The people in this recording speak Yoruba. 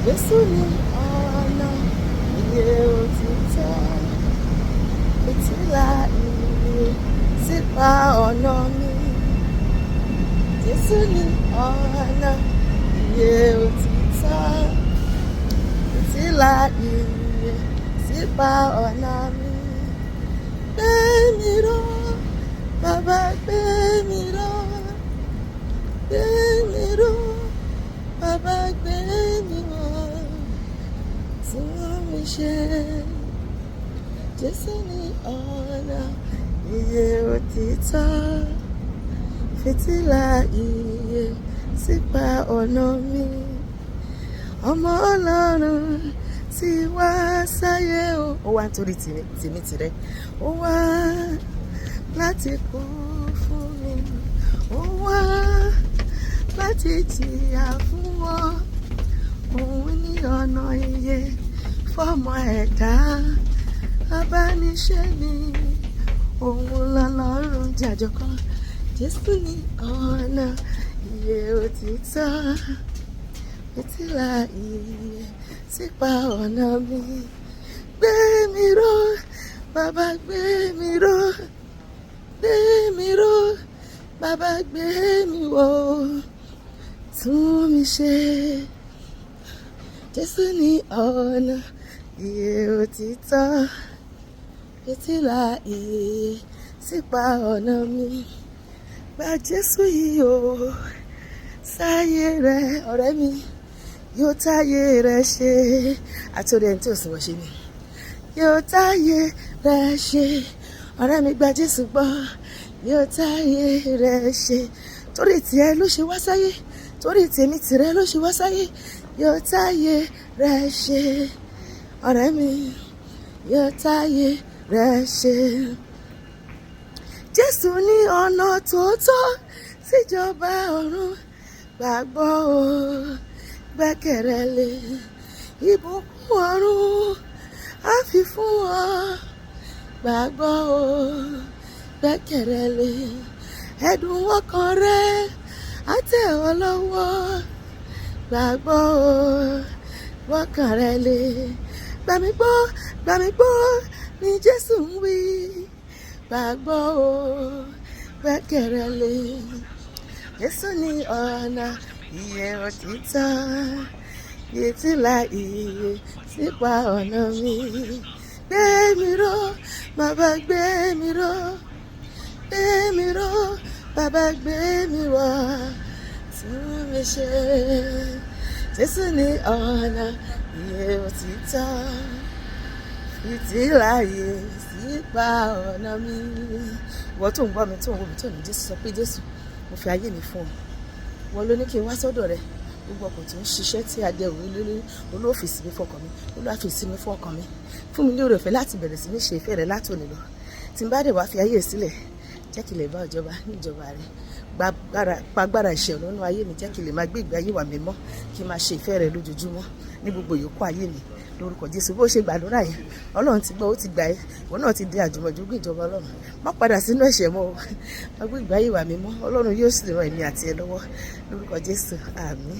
Jesu ni ọ̀nà ìyè òtítọ́, fìtílà ìyè sípa ọ̀nà mi. Jesu ni ọ̀nà ìyè òtítọ́, fìtílà ìyè sípa ọ̀nà mi. Gbé mi ró, bàbá gbé mi ró, gbé mi ró, bàbá gbé mi ró, tún mi ṣe. Jesu ni ọ̀nà ìyè òtítọ́, fìtílà ìyè sípa ọ̀nà mi. Ọmọ Ọlọ́run ti wá sáyé o. Ó wá nítorí tèmi tìrẹ. Ó wá láti kú fún mi. Ó wá láti jìyà fún wọn. Òun ní ọ̀nà ìyè fọ́mọ ẹ̀dá. Abániṣe ni òun lọ́lọ́run jàjọ kan. Jesu ni ọ̀nà ìyè òtítọ́, fìtílà ìyè sípa ọ̀nà mi. Gbé mi ró, bàbá gbé mi ró, gbé mi ró, bàbá gbé mi wọ̀, tún mi ṣe. Jesu ni ọ̀nà ìyè òtítọ́, fìtílà ìyè sípa ọ̀nà mi. Gba Jesu yìí o sáyé rẹ ọ̀rẹ́ mi, yóò táyé rẹ ṣe. Àtòrí ẹni tí ò sì wọ́n ṣe ni yóò táyé rẹ ṣe. Ọ̀rẹ́ mi gba Jésù gbọ́, yóò táyé rẹ ṣe. Torí tiẹ̀ ló ṣe wá sáyé, torí tèmi tìrẹ ló ṣe wá sáyé. Yóò táyé rẹ ṣe. Ọ̀rẹ́ mi yóò táyé rẹ ṣe. Jésù ní ọ̀nà tòótọ́ síjọba ọ̀run. Gbàgbọ́ o, gbẹ́kẹ̀rẹ́ lé, ìbùkún ọ̀run á fi fún ọ. Gbàgbọ́ o, gbẹ́kẹ̀rẹ́ lé, ẹ̀dùn ọkàn rẹ á tẹ̀ ọ́ lọ́wọ́. Gbàgbọ́ o, gbọ́kàn rẹ lé. Gbà mí gbọ́ ni Jésù ń wí. Gbàgbọ́ o, gbẹ́kẹ̀rẹ́ lé. Jesu ni ọ̀nà ìyè òtítọ́, fìtílà ìyè sípa ọ̀nà mi. Gbé mi ró, bàbá gbé mi ró, gbé mi ró, bàbá gbé mi wọ̀, tún mi ṣe. Jesu ni ọ̀nà ìyè òtítọ́, fìtílà ìyè sípa ọ̀nà mi. Ìwọ tó ń gbọ́ mi, tó ń wò mí, tó ní Jésù, sọ pé Jésù, mo fi ayé mi fún ọ. Wọ́n ló ní kí n wá sọ́dọ̀ rẹ. Gbogbo ọkọ̀ tó ń ṣiṣẹ́ tí adé òun lórí olóòfìsì mi fọkàn mi, olóòfìsì mi fún ọkàn mi. Fún mi ní oore ọ̀fẹ́ láti bẹ̀rẹ̀ sí ní ṣe ìfẹ́ rẹ láti òní lọ. Tí n bá dẹ̀ wá fi ayé sílẹ̀, jẹ́ kí n lè bá ìjọba níjọba rẹ. Gbàgbára ìṣẹ̀ nínú ayé mi, jẹ́ kí n lè máa gbé ìgbé ayé wa mi mọ́, kí n máa ṣe ìfẹ́ rẹ lójoojúmọ́ ní gbogbo ìyókù ayé mi. Lórúkọ Jésù, bó ṣe gbàdúrà yẹn, Ọlọ́run ti gbọ́, ó ti gbà ẹ́. Ìwọ náà ti di àjùmọ̀jogún ìjọba Ọlọ́run. Má padà sínú ẹ̀ṣẹ̀ mọ́ o. Má gbé ìgbé ayé wa mi mọ́. Ọlọ́run yóò sì ràn èmi àti ẹ lọ́wọ́. Lórúkọ Jésù, àmín.